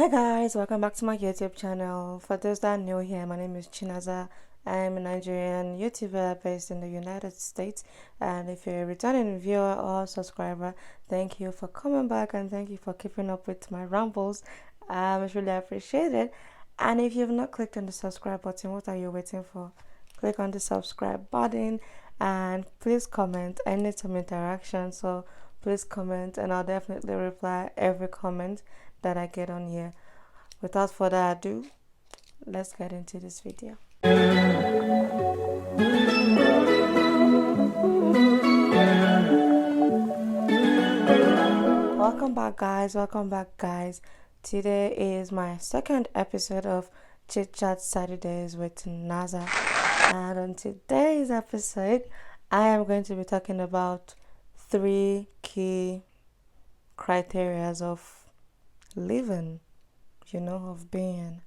Hi guys, welcome back to my YouTube channel. For those that are new here, my name is Naza. I'm a Nigerian YouTuber based in the United States, and if you're a returning viewer or subscriber, thank you for coming back and thank you for keeping up with my rambles. It's really appreciated. And if you've not clicked on the subscribe button, what are you waiting for? Click on the subscribe button and please comment. I need some interaction, so please comment and I'll definitely reply every comment that I get on here. Without further ado, let's get into this video. Welcome back guys. Today is my second episode of Chitchat Saturdays with Naza, and on today's episode I am going to be talking about 3 key criteria of living, of being.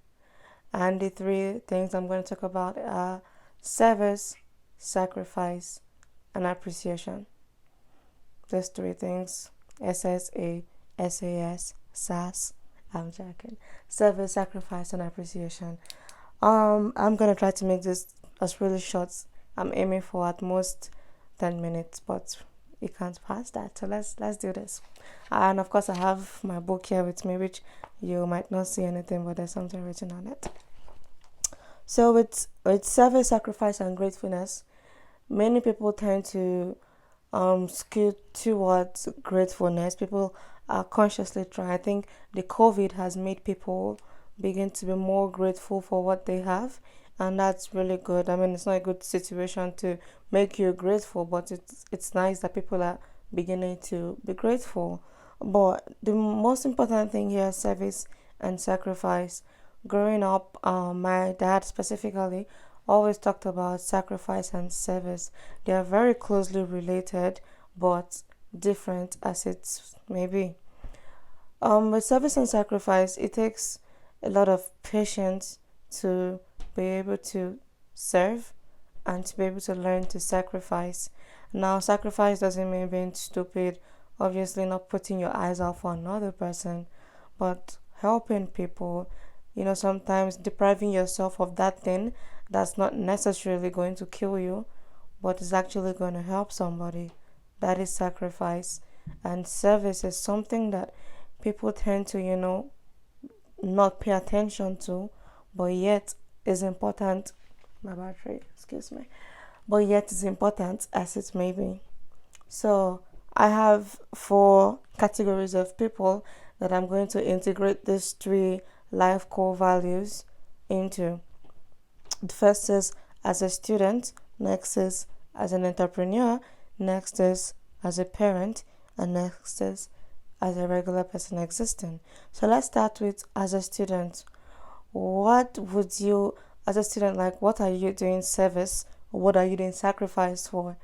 And the 3 things I'm going to talk about are service, sacrifice, and appreciation. Those 3 things: SSA, SAS, SAS. I'm joking. Service, sacrifice, and appreciation. I'm gonna try to make this as really short. I'm aiming for at most 10 minutes, but you can't pass that. So let's do this. And of course, I have my book here with me, which you might not see anything, but there's something written on it. So with service, sacrifice, and gratefulness, many people tend to skew towards gratefulness. People are consciously trying. I think the COVID has made people begin to be more grateful for what they have, and that's really good. I mean, it's not a good situation to make you grateful, but it's nice that people are beginning to be grateful. But the most important thing here is service and sacrifice. Growing up, my dad specifically always talked about sacrifice and service. They are very closely related, but different as it may be. With service and sacrifice, it takes a lot of patience to be able to serve and to be able to learn to sacrifice. Now, sacrifice doesn't mean being stupid, obviously not putting your eyes out for another person, but helping people. Sometimes depriving yourself of that thing that's not necessarily going to kill you, but is actually going to help somebody. That is sacrifice. And service is something that people tend to, not pay attention to, but yet is important. My battery, excuse me. But yet is important as it may be. So I have 4 categories of people that I'm going to integrate these 3 life core values into. The first is as a student, next is as an entrepreneur, next is as a parent, and next is as a regular person existing. So let's start with as a student. What would you, as a student, what are you doing service, or what are you doing sacrifice for?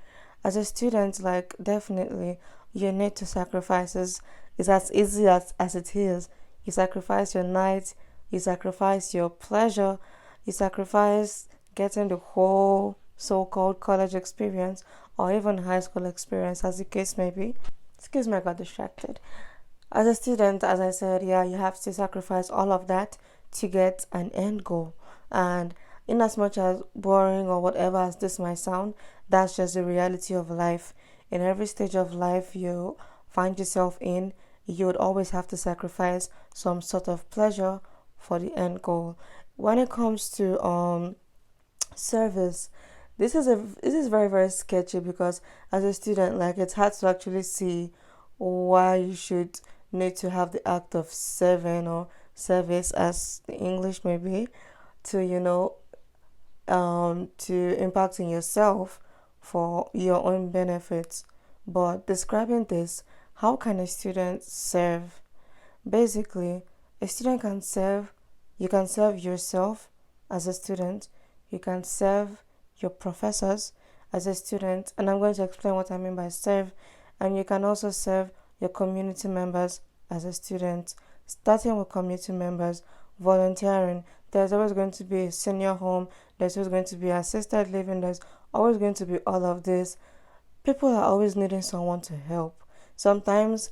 As a student, definitely you need to sacrifice. It's as easy as it is. You sacrifice your night, you sacrifice your pleasure, you sacrifice getting the whole so-called college experience or even high school experience, as the case may be. Excuse me, I got distracted. As a student, as I said, you have to sacrifice all of that to get an end goal. And in as much as boring or whatever as this might sound, that's just the reality of life. In every stage of life you find yourself in, you would always have to sacrifice some sort of pleasure for the end goal. When it comes to service, this is very, very sketchy, because as a student, it's hard to actually see why you should need to have the act of serving or service, as the English may be, to to impacting yourself for your own benefits. But describing this, how can a student serve? Basically, a student can serve. You can serve yourself as a student. You can serve your professors as a student, and I'm going to explain what I mean by serve. And you can also serve your community members as a student. Starting with community members, volunteering. There's always going to be a senior home. There's always going to be assisted living. There's always going to be all of this. People are always needing someone to help. Sometimes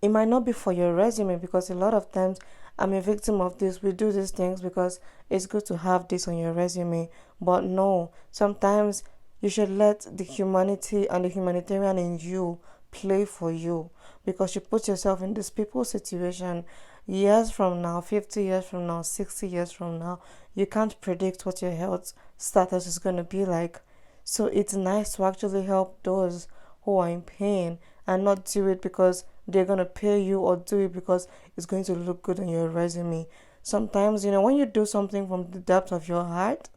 it might not be for your resume, because a lot of times I'm a victim of this. We do these things because it's good to have this on your resume. But no, sometimes you should let the humanity and the humanitarian in you play for you, because you put yourself in this people's situation years from now, 50 years from now, 60 years from now. You can't predict what your health status is going to be like. So it's nice to actually help those who are in pain and not do it because they're going to pay you, or do it because it's going to look good on your resume. Sometimes, when you do something from the depth of your heart,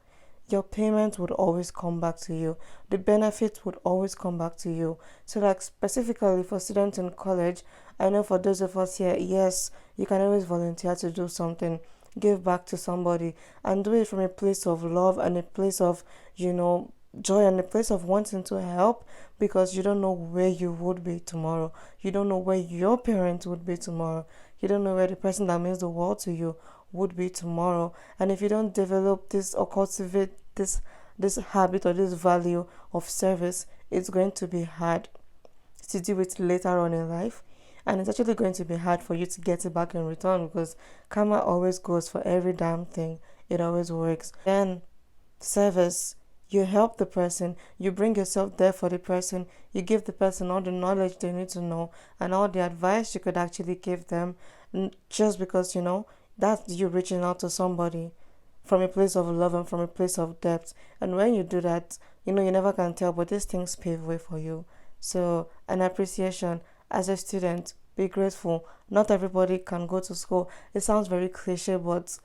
your payment would always come back to you. The benefits would always come back to you. So, like, specifically for students in college, I know for those of us here, yes, you can always volunteer to do something, give back to somebody, and do it from a place of love and a place of, joy, and a place of wanting to help, because you don't know where you would be tomorrow. You don't know where your parents would be tomorrow. You don't know where the person that means the world to you would be tomorrow. And if you don't develop this or cultivate this habit or this value of service, it's going to be hard to do it later on in life. And it's actually going to be hard for you to get it back in return, because karma always goes for every damn thing. It always works. Then service, you help the person, you bring yourself there for the person, you give the person all the knowledge they need to know and all the advice you could actually give them, just because that's you reaching out to somebody from a place of love and from a place of depth. And when you do that, you never can tell, but these things pave way for you. So, an appreciation as a student, be grateful. Not everybody can go to school. It sounds very cliche, but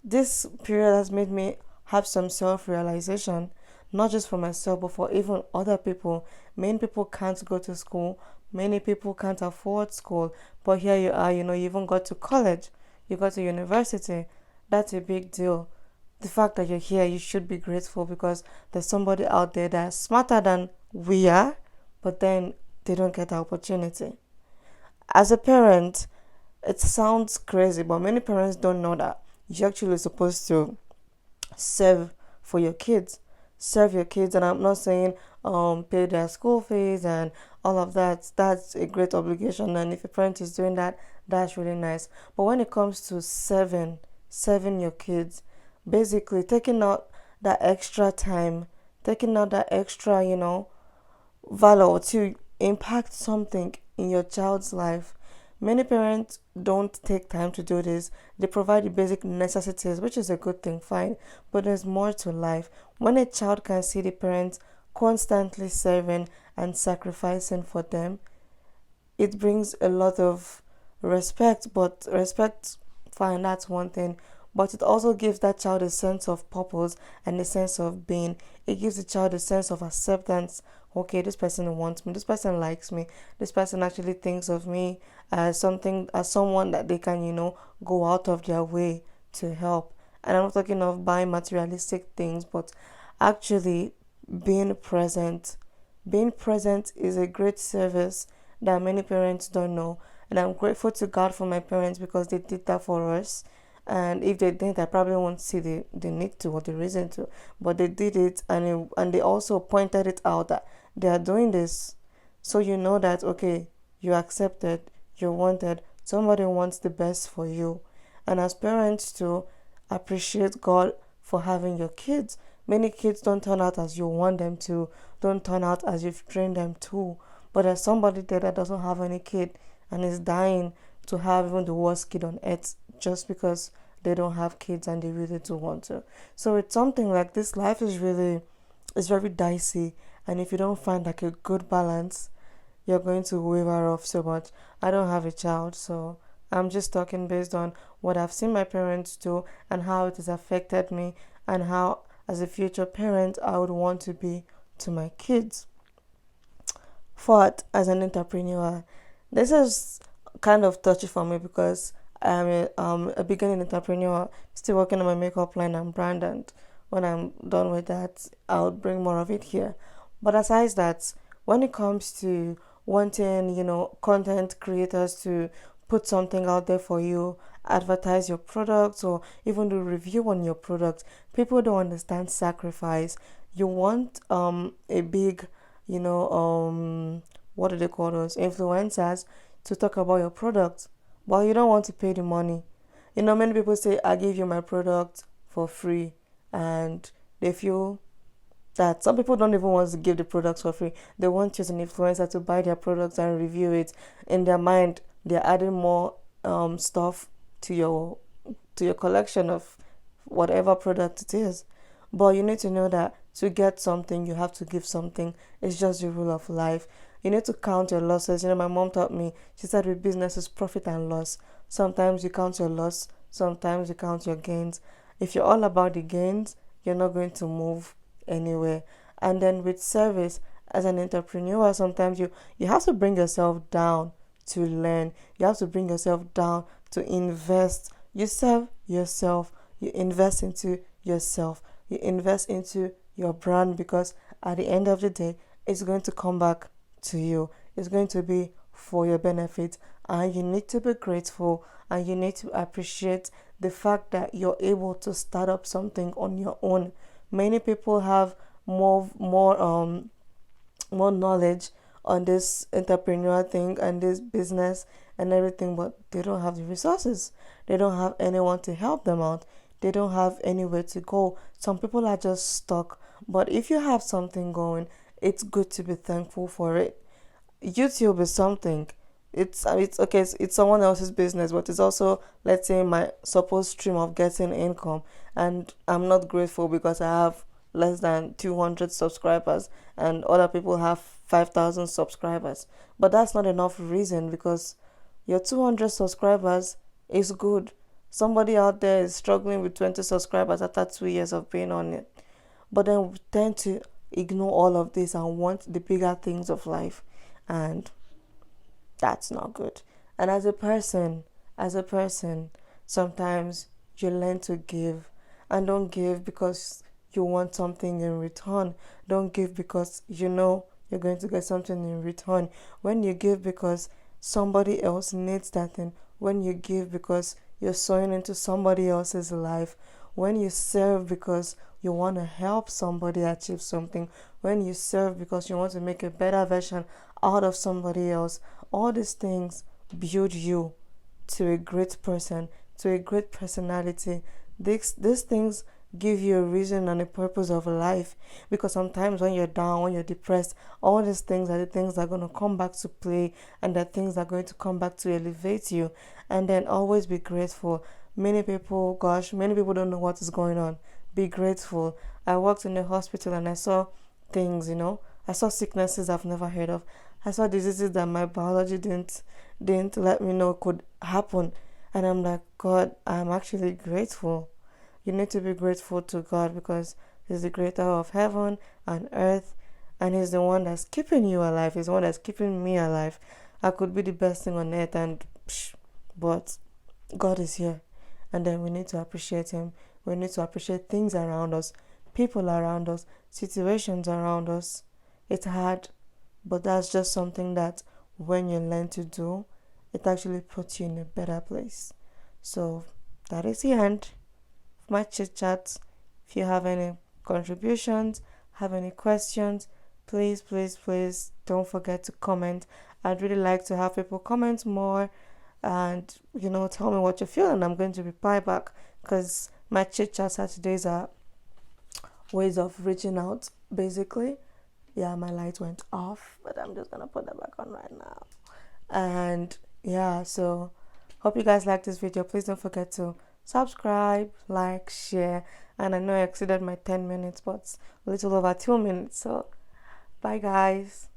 this period has made me have some self-realization, not just for myself but for even other people. Many people can't go to school, many people can't afford school, but here you are, you even got to college, you got to university. That's a big deal. The fact that you're here, you should be grateful, because there's somebody out there that's smarter than we are, but then they don't get the opportunity. As a parent, it sounds crazy, but many parents don't know that you're actually supposed to serve for your kids. Serve your kids, and I'm not saying pay their school fees and all of that. That's a great obligation, and if a parent is doing that, that's really nice. But when it comes to serving your kids, basically taking out that extra time, taking out that extra, valor to impact something in your child's life. Many parents don't take time to do this. They provide the basic necessities, which is a good thing, fine, but there's more to life. When a child can see the parents constantly serving and sacrificing for them, it brings a lot of respect. But respect, fine, that's one thing, but it also gives that child a sense of purpose and a sense of being. It gives the child a sense of acceptance. Okay, this person wants me, this person likes me, this person actually thinks of me as something, as someone that they can go out of their way to help. And I'm not talking of buying materialistic things, but actually being present. Being present is a great service that many parents don't know, and I'm grateful to God for my parents, because they did that for us. And if they didn't, I probably won't see the need to or the reason to, but they did it, and they also pointed it out that they are doing this, so you know that, okay, you're accepted, you're wanted, somebody wants the best for you. And as parents too, appreciate God for having your kids. Many kids don't turn out as you want them to, don't turn out as you've trained them to, but there's somebody there that doesn't have any kid and is dying to have even the worst kid on earth, just because they don't have kids and they really do want to. So it's something like this. Life is very dicey, and if you don't find like a good balance, you're going to waver off so much. I don't have a child, so I'm just talking based on what I've seen my parents do and how it has affected me, and how as a future parent I would want to be to my kids. Fourth, as an entrepreneur, this is kind of touchy for me, because I'm a beginning entrepreneur, still working on my makeup line and brand, and when I'm done with that, I'll bring more of it here. But aside that, when it comes to wanting, content creators to put something out there for you, advertise your products, or even do review on your products, people don't understand sacrifice. You want a big, what do they call those influencers to talk about your product, but you don't want to pay the money. Many people say, I give you my product for free, and they feel that some people don't even want to give the products for free. They want you as an influencer to buy their products and review it. In their mind, they're adding more stuff to your collection of whatever product it is. But you need to know that to get something, you have to give something. It's just the rule of life. You need to count your losses. My mom taught me, she said with business is profit and loss. Sometimes you count your loss, sometimes you count your gains. If you're all about the gains, you're not going to move anywhere. And then with service, as an entrepreneur, sometimes you have to bring yourself down to learn. You have to bring yourself down to invest. You serve yourself, you invest into yourself, you invest into your brand, because at the end of the day, it's going to come back to you. It's going to be for your benefit, and you need to be grateful, and you need to appreciate the fact that you're able to start up something on your own. Many people have more knowledge on this entrepreneur thing and this business and everything, but they don't have the resources. They don't have anyone to help them out. They don't have anywhere to go. Some people are just stuck. But if you have something going, it's good to be thankful for it. YouTube is something. It's okay. It's someone else's business, but it's also, let's say, my supposed stream of getting income, and I'm not grateful because I have less than 200 subscribers, and other people have 5,000 subscribers. But that's not enough reason, because your 200 subscribers is good. Somebody out there is struggling with 20 subscribers after 2 years of being on it. But then we tend to ignore all of this and want the bigger things of life, and that's not good. And as a person, sometimes you learn to give, and don't give because you want something in return. Don't give because you're going to get something in return. When you give because somebody else needs that thing, when you give because you're sowing into somebody else's life, when you serve because you want to help somebody achieve something, when you serve because you want to make a better version out of somebody else, all these things build you to a great person, to a great personality. These things give you a reason and a purpose of life, because sometimes when you're down, when you're depressed, all these things are the things that are going to come back to play, and the things that are going to come back to elevate you. And then always be grateful. Many people don't know what is going on. Be grateful. I worked in a hospital and I saw things, I saw sicknesses I've never heard of. I saw diseases that my biology didn't let me know could happen. And I'm like, God, I'm actually grateful. You need to be grateful to God, because He's the creator of heaven and earth, and He's the one that's keeping you alive. He's the one that's keeping me alive. I could be the best thing on earth, but God is here. And then we need to appreciate Him. We need to appreciate things around us, people around us, situations around us. It's hard, but that's just something that when you learn to do, it actually puts you in a better place. So that is the end of my chit chat. If you have any contributions, have any questions, please don't forget to comment. I'd really like to have people comment more and tell me what you feel, and I'm going to reply back, because my Chitchat Saturdays are ways of reaching out, basically. Yeah, my light went off, but I'm just gonna put that back on right now. And yeah, so hope you guys like this video. Please don't forget to subscribe, like, share. And I know I exceeded my 10 minutes, but a little over 2 minutes. So bye guys.